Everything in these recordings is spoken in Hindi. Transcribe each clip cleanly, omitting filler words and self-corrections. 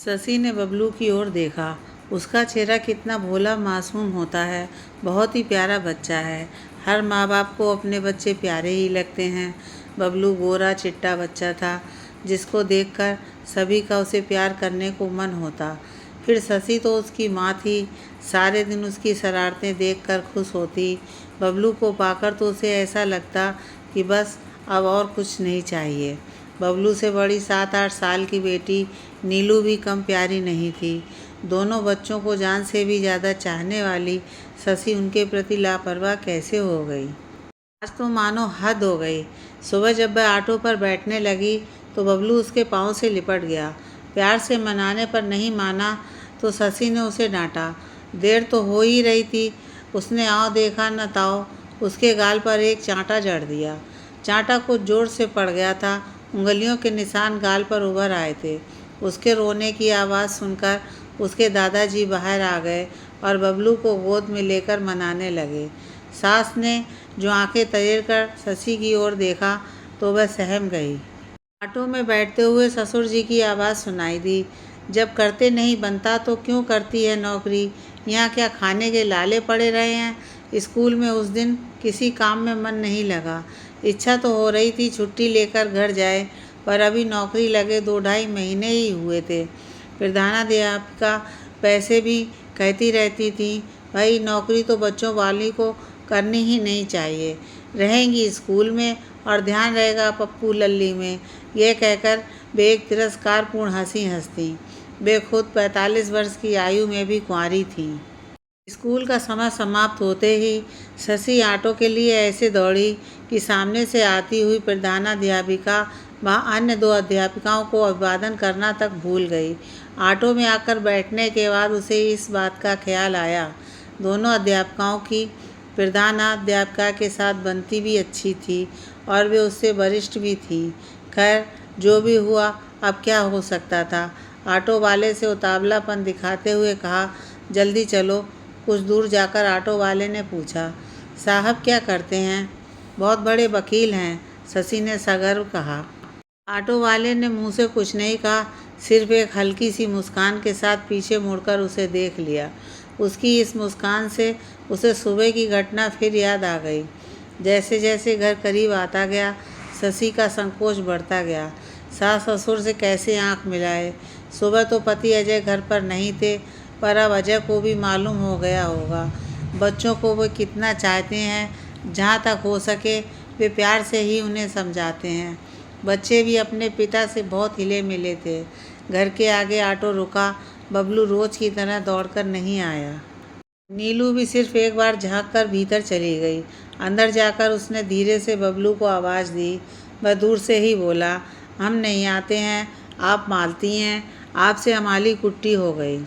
शशि ने बबलू की ओर देखा। उसका चेहरा कितना भोला मासूम होता है। बहुत ही प्यारा बच्चा है। हर माँ बाप को अपने बच्चे प्यारे ही लगते हैं। बबलू गोरा चिट्टा बच्चा था जिसको देखकर सभी का उसे प्यार करने को मन होता। फिर शशि तो उसकी माँ थी। सारे दिन उसकी शरारतें देखकर खुश होती। बबलू को पाकर तो उसे ऐसा लगता कि बस अब और कुछ नहीं चाहिए। बबलू से बड़ी 7-8 साल की बेटी नीलू भी कम प्यारी नहीं थी। दोनों बच्चों को जान से भी ज़्यादा चाहने वाली शशि उनके प्रति लापरवाह कैसे हो गई। आज तो मानो हद हो गई। सुबह जब वह ऑटो पर बैठने लगी तो बबलू उसके पाँव से लिपट गया। प्यार से मनाने पर नहीं माना तो शशि ने उसे डांटा। देर तो हो ही रही थी। उसने आँव देखा न ताव उसके गाल पर एक चांटा जड़ दिया। चांटा कुछ जोर से पड़ गया था। उंगलियों के निशान गाल पर उभर आए थे। उसके रोने की आवाज़ सुनकर उसके दादाजी बाहर आ गए और बबलू को गोद में लेकर मनाने लगे। सास ने जो आंखें तरेर कर शशि की ओर देखा तो वह सहम गई। ऑटो में बैठते हुए ससुर जी की आवाज़ सुनाई दी। जब करते नहीं बनता तो क्यों करती है नौकरी? यहाँ क्या खाने के लाले पड़े रहे हैं? स्कूल में उस दिन किसी काम में मन नहीं लगा। इच्छा तो हो रही थी छुट्टी लेकर घर जाए, पर अभी नौकरी लगे 2-2.5 महीने ही हुए थे। प्रधानाध्यापिका पैसे भी कहती रहती थी, भाई नौकरी तो बच्चों वाली को करनी ही नहीं चाहिए। रहेंगी स्कूल में और ध्यान रहेगा पप्पू लल्ली में। यह कहकर वे एक तिरस्कारपूर्ण हंसी हंसती। वे खुद 45 वर्ष की आयु में भी कुंवारी थी। स्कूल का समय समाप्त होते ही शशि ऑटो के लिए ऐसे दौड़ी कि सामने से आती हुई प्रधानाध्यापिका व अन्य 2 अध्यापिकाओं को अभिवादन करना तक भूल गई। ऑटो में आकर बैठने के बाद उसे इस बात का ख्याल आया, दोनों अध्यापिकाओं की प्रधानाध्यापिका के साथ बनती भी अच्छी थी और वे उससे वरिष्ठ भी थी। खैर जो भी हुआ अब क्या हो सकता था। ऑटो वाले से उतावलापन दिखाते हुए कहा, जल्दी चलो। कुछ दूर जाकर ऑटो वाले ने पूछा, साहब क्या करते हैं? बहुत बड़े वकील हैं, शशि ने सगर्व कहा। ऑटो वाले ने मुंह से कुछ नहीं कहा, सिर्फ एक हल्की सी मुस्कान के साथ पीछे मुड़कर उसे देख लिया। उसकी इस मुस्कान से उसे सुबह की घटना फिर याद आ गई। जैसे जैसे घर करीब आता गया शशि का संकोच बढ़ता गया। सास ससुर से कैसे आंख मिलाए? सुबह तो पति अजय घर पर नहीं थे, पर अब अजय को भी मालूम हो गया होगा। बच्चों को वे कितना चाहते हैं, जहाँ तक हो सके वे प्यार से ही उन्हें समझाते हैं। बच्चे भी अपने पिता से बहुत हिले मिले थे। घर के आगे ऑटो रुका। बबलू रोज की तरह दौड़कर नहीं आया। नीलू भी सिर्फ एक बार झांक कर भीतर चली गई। अंदर जाकर उसने धीरे से बबलू को आवाज़ दी। वह दूर से ही बोला, हम नहीं आते हैं, आप मालती हैं, आपसे हमारी कुट्टी हो गई।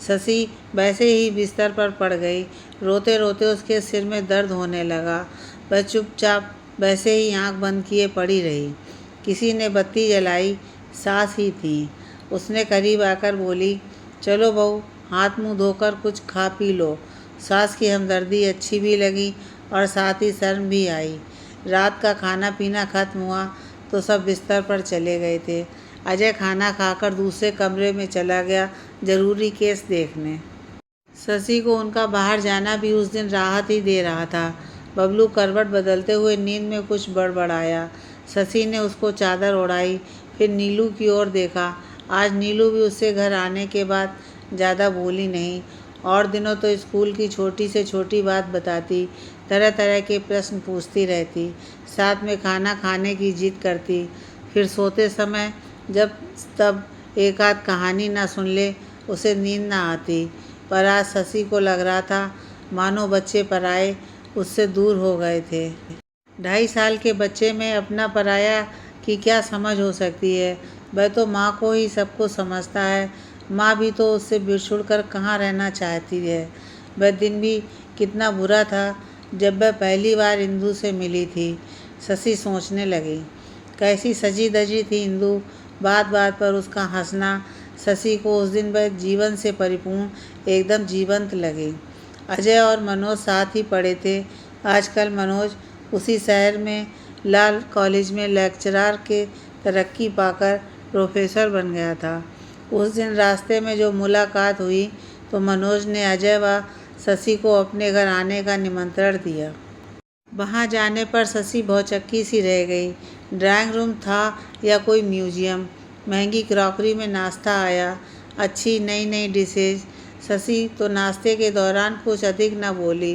शशि वैसे ही बिस्तर पर पड़ गई। रोते रोते उसके सिर में दर्द होने लगा। वह चुपचाप वैसे ही आंख बंद किए पड़ी रही। किसी ने बत्ती जलाई, सास ही थी। उसने करीब आकर बोली, चलो बहू, हाथ मुंह धोकर कुछ खा पी लो। सास की हमदर्दी अच्छी भी लगी और साथ ही शर्म भी आई। रात का खाना पीना खत्म हुआ तो सब बिस्तर पर चले गए थे। अजय खाना खाकर दूसरे कमरे में चला गया जरूरी केस देखने। शशि को उनका बाहर जाना भी उस दिन राहत ही दे रहा था। बबलू करवट बदलते हुए नींद में कुछ बड़बड़ाया। शशि ने उसको चादर ओढ़ाई, फिर नीलू की ओर देखा। आज नीलू भी उससे घर आने के बाद ज़्यादा बोली नहीं। और दिनों तो स्कूल की छोटी से छोटी बात बताती, तरह तरह के प्रश्न पूछती रहती, साथ में खाना खाने की जिद करती। फिर सोते समय जब तब एक आध कहानी ना सुन ले उसे नींद ना आती। पर आज शशि को लग रहा था मानो बच्चे पराए उससे दूर हो गए थे। 2.5 साल के बच्चे में अपना पराया की क्या समझ हो सकती है? वह तो माँ को ही सब कुछ समझता है। माँ भी तो उससे बिछुड़ कर कहाँ रहना चाहती है। वह दिन भी कितना बुरा था जब वह पहली बार इंदु से मिली थी। शशि सोचने लगी, कैसी सजी धजी थी इंदु। बात बात पर उसका हंसना शशि को उस दिन वह जीवन से परिपूर्ण, एकदम जीवंत लगी। अजय और मनोज साथ ही पढ़े थे। आजकल मनोज उसी शहर में लाल कॉलेज में लेक्चरर के तरक्की पाकर प्रोफेसर बन गया था। उस दिन रास्ते में जो मुलाकात हुई तो मनोज ने अजय व शशि को अपने घर आने का निमंत्रण दिया। वहाँ जाने पर शशि भौचक्की सी रह गई। ड्राइंग रूम था या कोई म्यूजियम। महंगी क्रॉकरी में नाश्ता आया, अच्छी नई नई डिशेज। शशि तो नाश्ते के दौरान कुछ अधिक न बोली,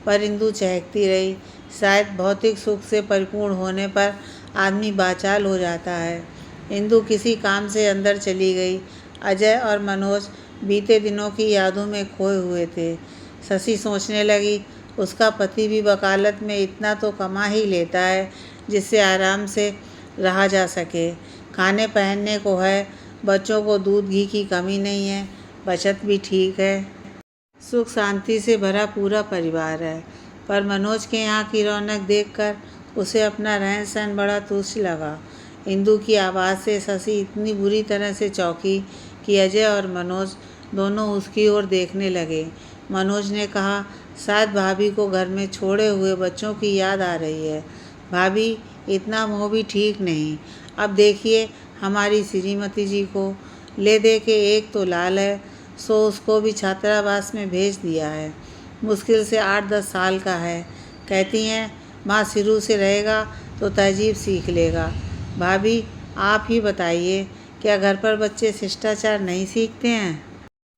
पर इंदु चहकती रही। शायद भौतिक सुख से परिपूर्ण होने पर आदमी बाचाल हो जाता है। इंदु किसी काम से अंदर चली गई। अजय और मनोज बीते दिनों की यादों में खोए हुए थे। शशि सोचने लगी, उसका पति भी वकालत में इतना तो कमा ही लेता है जिससे आराम से रहा जा सके। खाने पहनने को है, बच्चों को दूध घी की कमी नहीं है, बचत भी ठीक है, सुख शांति से भरा पूरा परिवार है। पर मनोज के यहाँ की रौनक देखकर उसे अपना रहन सहन बड़ा तुच्छ लगा। इंदु की आवाज़ से शशि इतनी बुरी तरह से चौंकी कि अजय और मनोज दोनों उसकी ओर देखने लगे। मनोज ने कहा, शायद भाभी को घर में छोड़े हुए बच्चों की याद आ रही है। भाभी, इतना मोह भी ठीक नहीं। अब देखिए हमारी श्रीमती जी को, ले दे के एक तो लाल है, सो उसको भी छात्रावास में भेज दिया है। मुश्किल से 8-10 साल का है। कहती हैं माँ शुरू से रहेगा तो तहजीब सीख लेगा। भाभी, आप ही बताइए, क्या घर पर बच्चे शिष्टाचार नहीं सीखते हैं?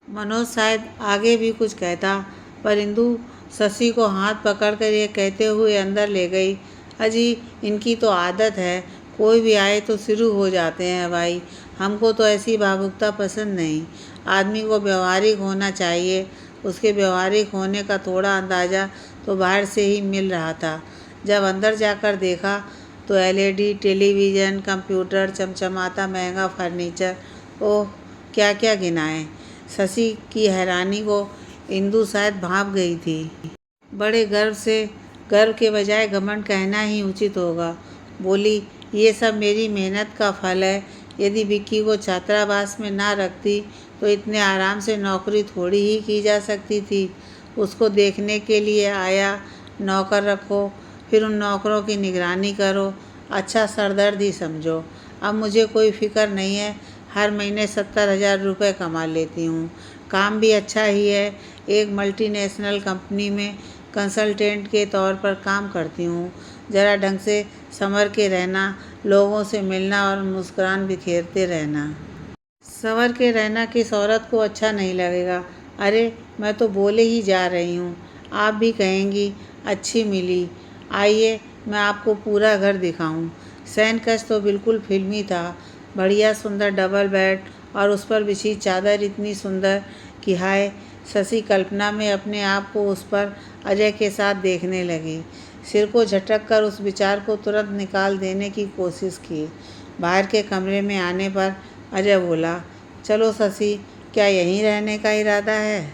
मनोज शायद आगे भी कुछ कहता, पर इंदु शशि को हाथ पकड़कर ये कहते हुए अंदर ले गई, अजी इनकी तो आदत है, कोई भी आए तो शुरू हो जाते हैं भाई। हमको तो ऐसी भावुकता पसंद नहीं। आदमी को व्यवहारिक होना चाहिए। उसके व्यवहारिक होने का थोड़ा अंदाज़ा तो बाहर से ही मिल रहा था। जब अंदर जाकर देखा तो एलईडी टेलीविज़न, कंप्यूटर, चमचमाता महंगा फर्नीचर, ओह क्या क्या गिनाएं। शशि की हैरानी को इंदु शायद भांप गई थी। बड़े गर्व के बजाय घमंड कहना ही उचित होगा। बोली, ये सब मेरी मेहनत का फल है। यदि विक्की को छात्रावास में ना रखती तो इतने आराम से नौकरी थोड़ी ही की जा सकती थी। उसको देखने के लिए आया, नौकर रखो, फिर उन नौकरों की निगरानी करो, अच्छा सरदर्द ही समझो। अब मुझे कोई फ़िक्र नहीं है, हर महीने 70,000 रुपये कमा लेती हूँ। काम भी अच्छा ही है, एक मल्टीनेशनल कंपनी में कंसल्टेंट के तौर पर काम करती हूँ। ज़रा ढंग से संवर के रहना, लोगों से मिलना और मुस्कुरान बिखेरते रहना। संवर के रहना किस औरत को अच्छा नहीं लगेगा? अरे मैं तो बोले ही जा रही हूँ, आप भी कहेंगी अच्छी मिली। आइए मैं आपको पूरा घर दिखाऊं। शयनकक्ष तो बिल्कुल फिल्मी था। बढ़िया सुंदर डबल बेड और उस पर बिछी चादर इतनी सुंदर कि हाय, शशि कल्पना में अपने आप को उस पर अजय के साथ देखने लगी। सिर को झटक कर उस विचार को तुरंत निकाल देने की कोशिश की। बाहर के कमरे में आने पर अजय बोला, चलो शशि, क्या यहीं रहने का इरादा है?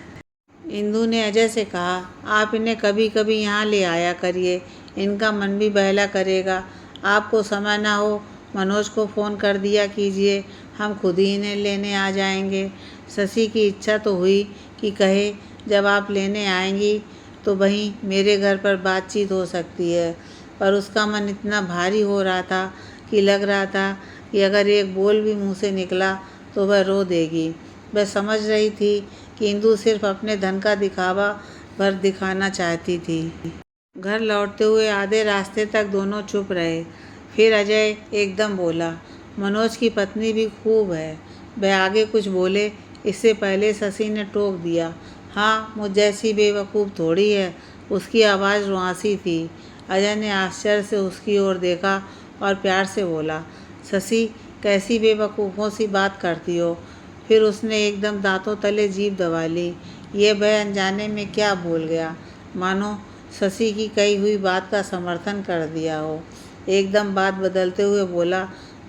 इंदु ने अजय से कहा, आप इन्हें कभी कभी यहाँ ले आया करिए, इनका मन भी बहला करेगा। आपको समय ना हो, मनोज को फ़ोन कर दिया कीजिए, हम खुद ही इन्हें लेने आ जाएंगे। शशि की इच्छा तो हुई कि कहे, जब आप लेने आएंगी तो वहीं मेरे घर पर बातचीत हो सकती है, पर उसका मन इतना भारी हो रहा था कि लग रहा था कि अगर एक बोल भी मुँह से निकला तो वह रो देगी। वह समझ रही थी कि इंदु सिर्फ अपने धन का दिखावा भर दिखाना चाहती थी। घर लौटते हुए आधे रास्ते तक दोनों चुप रहे। फिर अजय एकदम बोला, मनोज की पत्नी भी खूब है। वह आगे कुछ बोले, इससे पहले शशि ने टोक दिया, हाँ मुझ जैसी बेवकूफ़ थोड़ी है। उसकी आवाज़ रुआंसी थी। अजय ने आश्चर्य से उसकी ओर देखा और प्यार से बोला, शशि कैसी बेवकूफ़ों सी बात करती हो। फिर उसने एकदम दांतों तले जीभ दबा ली। ये वह अनजाने में क्या बोल गया, मानो शशि की कही हुई बात का समर्थन कर दिया हो। एकदम बात बदलते हुए बोला,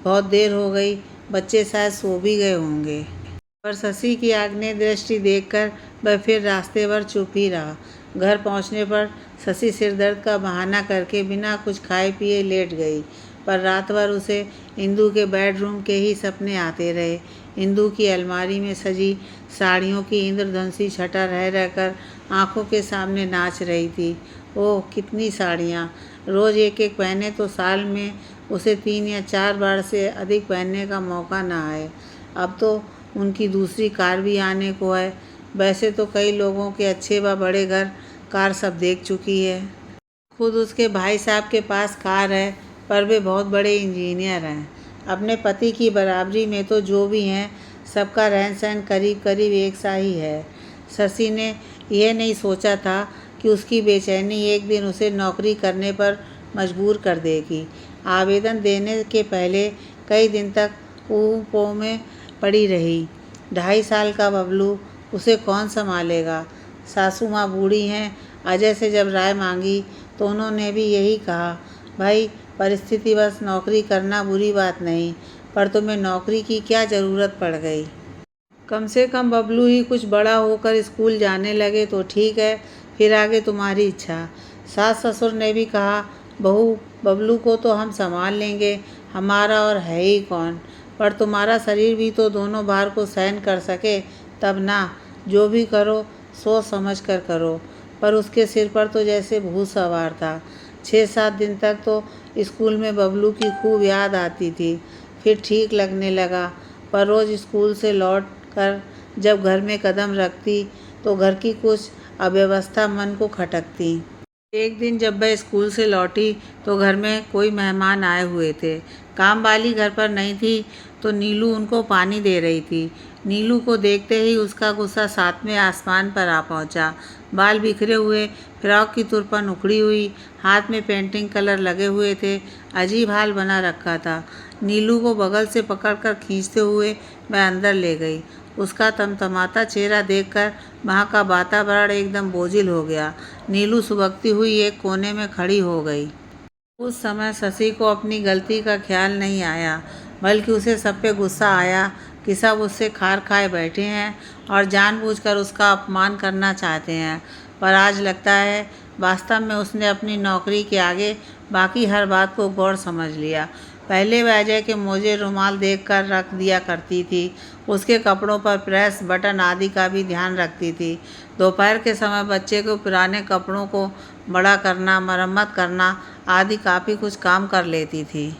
बहुत देर हो गई, बच्चे शायद सो भी गए होंगे। पर शशि की आग्नेय दृष्टि देखकर वह फिर रास्ते भर चुप ही रहा। घर पहुंचने पर शशि सिरदर्द का बहाना करके बिना कुछ खाए पिए लेट गई, पर रात भर उसे इंदु के बेडरूम के ही सपने आते रहे। इंदु की अलमारी में सजी साड़ियों की इंद्रधनुषी छटा रह रहकर आंखों के सामने नाच रही थी। ओह कितनी साड़ियाँ! रोज़ एक एक पहने तो साल में उसे 3 या 4 बार से अधिक पहनने का मौका ना आए। अब तो उनकी दूसरी कार भी आने को है। वैसे तो कई लोगों के अच्छे व बड़े घर कार सब देख चुकी है। खुद उसके भाई साहब के पास कार है, पर वे बहुत बड़े इंजीनियर हैं। अपने पति की बराबरी में तो जो भी हैं, सबका रहन सहन करीब करीब एक सा ही है। शशि ने यह नहीं सोचा था कि उसकी बेचैनी एक दिन उसे नौकरी करने पर मजबूर कर देगी। आवेदन देने के पहले कई दिन तक ऊँपों में पड़ी रही। 2.5 साल का बबलू, उसे कौन संभालेगा? सासू माँ बूढ़ी हैं। अजय से जब राय मांगी तो उन्होंने भी यही कहा, भाई परिस्थिति बस नौकरी करना बुरी बात नहीं, पर तुम्हें नौकरी की क्या ज़रूरत पड़ गई? कम से कम बबलू ही कुछ बड़ा होकर स्कूल जाने लगे तो ठीक है, फिर आगे तुम्हारी इच्छा। सास ससुर ने भी कहा, बहू बबलू को तो हम संभाल लेंगे, हमारा और है ही कौन, पर तुम्हारा शरीर भी तो दोनों भार को सहन कर सके तब ना। जो भी करो सोच समझ कर करो। पर उसके सिर पर तो जैसे भूत सवार था। 6-7 दिन तक तो स्कूल में बबलू की खूब याद आती थी, फिर ठीक लगने लगा। पर रोज़ स्कूल से लौट कर जब घर में कदम रखती तो घर की कुछ अव्यवस्था मन को खटकती। एक दिन जब वह स्कूल से लौटी तो घर में कोई मेहमान आए हुए थे। काम वाली घर पर नहीं थी तो नीलू उनको पानी दे रही थी। नीलू को देखते ही उसका गुस्सा 7वें आसमान पर आ पहुंचा। बाल बिखरे हुए, फ्रॉक की तुरपन उखड़ी हुई, हाथ में पेंटिंग कलर लगे हुए थे। अजीब हाल बना रखा था। नीलू को बगल से पकड़कर खींचते हुए मैं अंदर ले गई। उसका तमतमाता चेहरा देखकर वहाँ का वातावरण एकदम बोझिल हो गया। नीलू सुबकती हुई एक कोने में खड़ी हो गई। उस समय शशि को अपनी गलती का ख्याल नहीं आया, बल्कि उसे सब पे गुस्सा आया कि सब उससे खार खाए बैठे हैं और जानबूझकर उसका अपमान करना चाहते हैं। पर आज लगता है वास्तव में उसने अपनी नौकरी के आगे बाकी हर बात को गौर समझ लिया। पहले वह अजय के मोजे रुमाल देखकर रख दिया करती थी, उसके कपड़ों पर प्रेस बटन आदि का भी ध्यान रखती थी। दोपहर के समय बच्चे को पुराने कपड़ों को बड़ा करना, मरम्मत करना आदि काफ़ी कुछ काम कर लेती थी।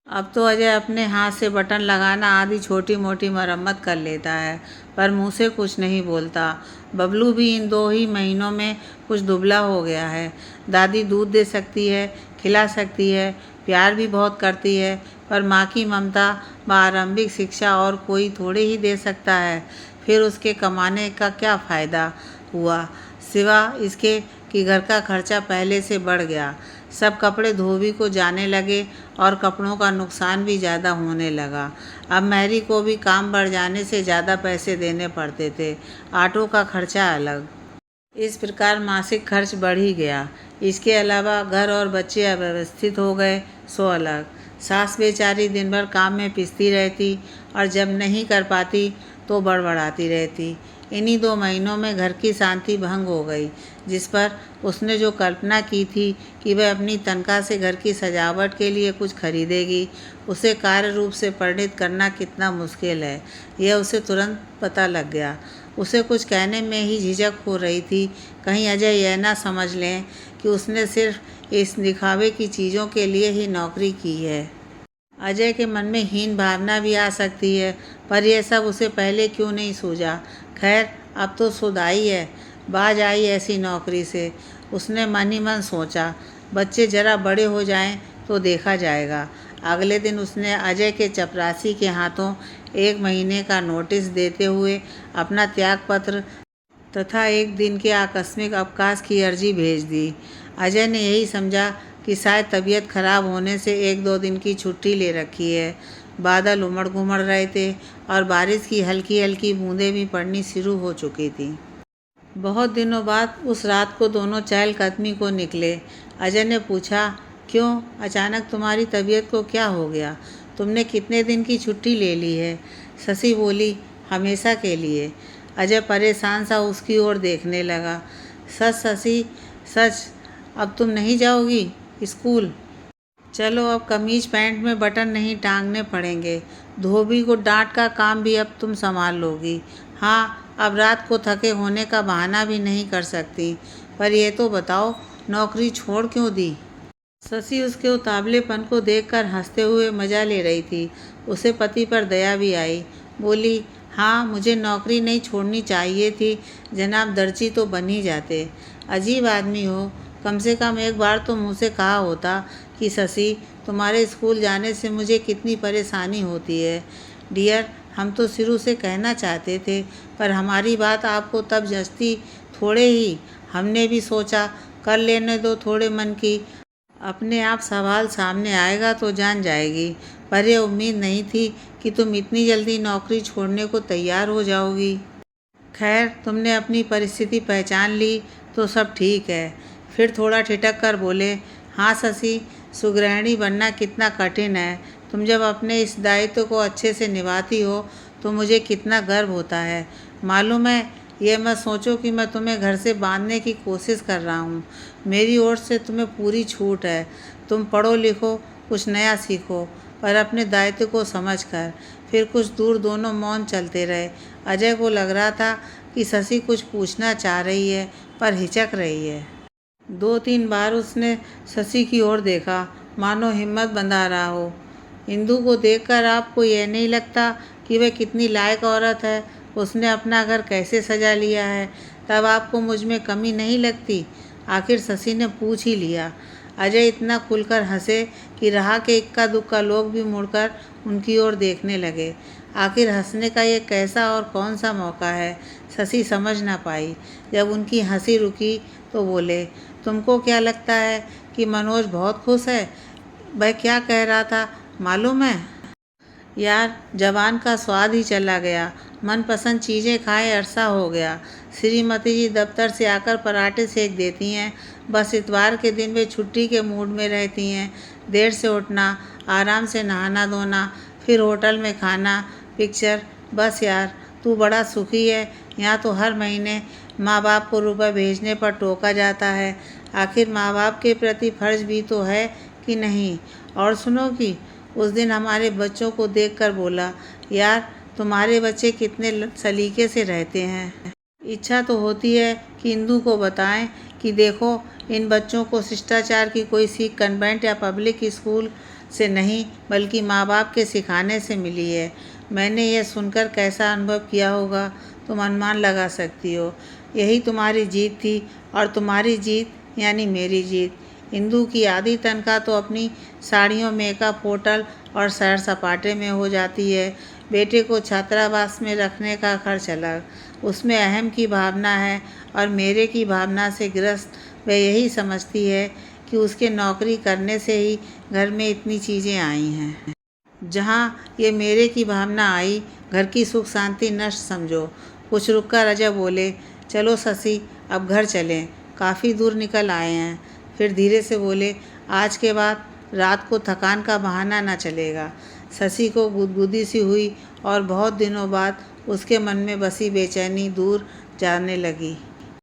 अब तो अजय अपने हाथ से बटन लगाना आदि छोटी मोटी मरम्मत कर लेता है, पर मुंह से कुछ नहीं बोलता। बबलू भी इन 2 ही महीनों में कुछ दुबला हो गया है। दादी दूध दे सकती है, खिला सकती है, प्यार भी बहुत करती है, पर माँ की ममता व आरंभिक शिक्षा और कोई थोड़े ही दे सकता है। फिर उसके कमाने का क्या फ़ायदा हुआ, सिवा इसके कि घर का खर्चा पहले से बढ़ गया। सब कपड़े धोबी को जाने लगे और कपड़ों का नुकसान भी ज़्यादा होने लगा। अब मैरी को भी काम बढ़ जाने से ज़्यादा पैसे देने पड़ते थे, ऑटो का खर्चा अलग। इस प्रकार मासिक खर्च बढ़ ही गया। इसके अलावा घर और बच्चे अव्यवस्थित हो गए सो अलग। सास बेचारी दिन भर काम में पिसती रहती और जब नहीं कर पाती तो बड़बड़ाती रहती। इन्हीं 2 महीनों में घर की शांति भंग हो गई, जिस पर उसने जो कल्पना की थी कि वह अपनी तनख्वाह से घर की सजावट के लिए कुछ खरीदेगी, उसे कार्य रूप से परिणित करना कितना मुश्किल है, यह उसे तुरंत पता लग गया। उसे कुछ कहने में ही झिझक हो रही थी, कहीं अजय यह ना समझ लें कि उसने सिर्फ इस दिखावे की चीज़ों के लिए ही नौकरी की है। अजय के मन में हीन भावना भी आ सकती है, पर यह सब उसे पहले क्यों नहीं सूझा। खैर, अब तो सुधाई है, बाज आई ऐसी नौकरी से, उसने मन ही मन सोचा। बच्चे जरा बड़े हो जाएं तो देखा जाएगा। अगले दिन उसने अजय के चपरासी के हाथों 1 महीने का नोटिस देते हुए अपना त्यागपत्र तथा 1 दिन के आकस्मिक अवकाश की अर्जी भेज दी। अजय ने यही समझा कि शायद तबीयत खराब होने से 1-2 दिन की छुट्टी ले रखी है। बादल उमड़ घुमड़ रहे थे और बारिश की हल्की हल्की बूंदें भी पड़नी शुरू हो चुकी थी। बहुत दिनों बाद उस रात को दोनों चहलकदमी को निकले। अजय ने पूछा, क्यों अचानक तुम्हारी तबीयत को क्या हो गया? तुमने कितने दिन की छुट्टी ले ली है? शशि बोली, हमेशा के लिए। अजय परेशान सा उसकी ओर देखने लगा। सच शशि, सच? अब तुम नहीं जाओगी स्कूल? चलो, अब कमीज पैंट में बटन नहीं टांगने पड़ेंगे। धोबी को डांट का काम भी अब तुम संभाल लोगी। हाँ, अब रात को थके होने का बहाना भी नहीं कर सकती। पर यह तो बताओ, नौकरी छोड़ क्यों दी? शशि उसके उतावलेपन को देखकर हंसते हुए मजा ले रही थी। उसे पति पर दया भी आई। बोली, हाँ, मुझे नौकरी नहीं छोड़नी चाहिए थी जनाब, दर्जी तो बन ही जाते। अजीब आदमी हो, कम से कम एक बार तो मुँह से कहा होता कि शशि, तुम्हारे स्कूल जाने से मुझे कितनी परेशानी होती है। डियर, हम तो शुरू से कहना चाहते थे, पर हमारी बात आपको तब जचती थोड़े ही। हमने भी सोचा कर लेने दो थोड़े मन की, अपने आप सवाल सामने आएगा तो जान जाएगी। पर यह उम्मीद नहीं थी कि तुम इतनी जल्दी नौकरी छोड़ने को तैयार हो जाओगी। खैर, तुमने अपनी परिस्थिति पहचान ली तो सब ठीक है। फिर थोड़ा ठिठक कर बोले, हाँ शशि, सुगृहिणी बनना कितना कठिन है। तुम जब अपने इस दायित्व को अच्छे से निभाती हो तो मुझे कितना गर्व होता है। मालूम है, ये मत सोचो कि मैं तुम्हें घर से बांधने की कोशिश कर रहा हूँ। मेरी ओर से तुम्हें पूरी छूट है। तुम पढ़ो लिखो, कुछ नया सीखो, पर अपने दायित्व को समझ कर। फिर कुछ दूर दोनों मौन चलते रहे। अजय को लग रहा था कि शशि कुछ पूछना चाह रही है, पर हिचक रही है। 2-3 बार उसने शशि की ओर देखा, मानो हिम्मत बंधा रहा हो। इंदु को देखकर आपको यह नहीं लगता कि वह कितनी लायक औरत है? उसने अपना घर कैसे सजा लिया है, तब आपको मुझ में कमी नहीं लगती? आखिर शशि ने पूछ ही लिया। अजय इतना खुलकर हंसे कि रहा के इक्का दुक्का लोग भी मुड़कर उनकी ओर देखने लगे। आखिर हंसने का ये कैसा और कौन सा मौका है, शशि समझ ना पाई। जब उनकी हंसी रुकी तो बोले, तुमको क्या लगता है कि मनोज बहुत खुश है? वह क्या कह रहा था मालूम है? यार, जवान का स्वाद ही चला गया। मनपसंद चीज़ें खाए अरसा हो गया। श्रीमती जी दफ्तर से आकर पराठे सेक देती हैं। बस इतवार के दिन वे छुट्टी के मूड में रहती हैं। देर से उठना, आराम से नहाना धोना, फिर होटल में खाना, पिक्चर। बस यार, तू बड़ा सुखी है। यहाँ तो हर महीने माँ बाप को रुपए भेजने पर टोका जाता है। आखिर माँ बाप के प्रति फर्ज भी तो है कि नहीं? और सुनो कि उस दिन हमारे बच्चों को देखकर बोला, यार तुम्हारे बच्चे कितने सलीके से रहते हैं। इच्छा तो होती है कि इंदु को बताएं कि देखो, इन बच्चों को शिष्टाचार की कोई सीख कन्वेंट या पब्लिक स्कूल से नहीं, बल्कि माँ बाप के सिखाने से मिली है। मैंने यह सुनकर कैसा अनुभव किया होगा तुम अनुमान लगा सकती हो। यही तुम्हारी जीत थी, और तुम्हारी जीत यानी मेरी जीत। इंदु की आधी तनख्वाह तो अपनी साड़ियों, मेकअप, होटल और सैर सपाटे में हो जाती है। बेटे को छात्रावास में रखने का खर्च अलग, उसमें अहम की भावना है, और मेरे की भावना से ग्रस्त वह यही समझती है कि उसके नौकरी करने से ही घर में इतनी चीज़ें आई हैं। जहाँ ये मेरे की भावना आई, घर की सुख शांति नष्ट समझो। कुछ रुककर अजय बोले, चलो शशि, अब घर चलें, काफ़ी दूर निकल आए हैं। फिर धीरे से बोले, आज के बाद रात को थकान का बहाना ना चलेगा। शशि को गुदगुदी सी हुई और बहुत दिनों बाद उसके मन में बसी बेचैनी दूर जाने लगी।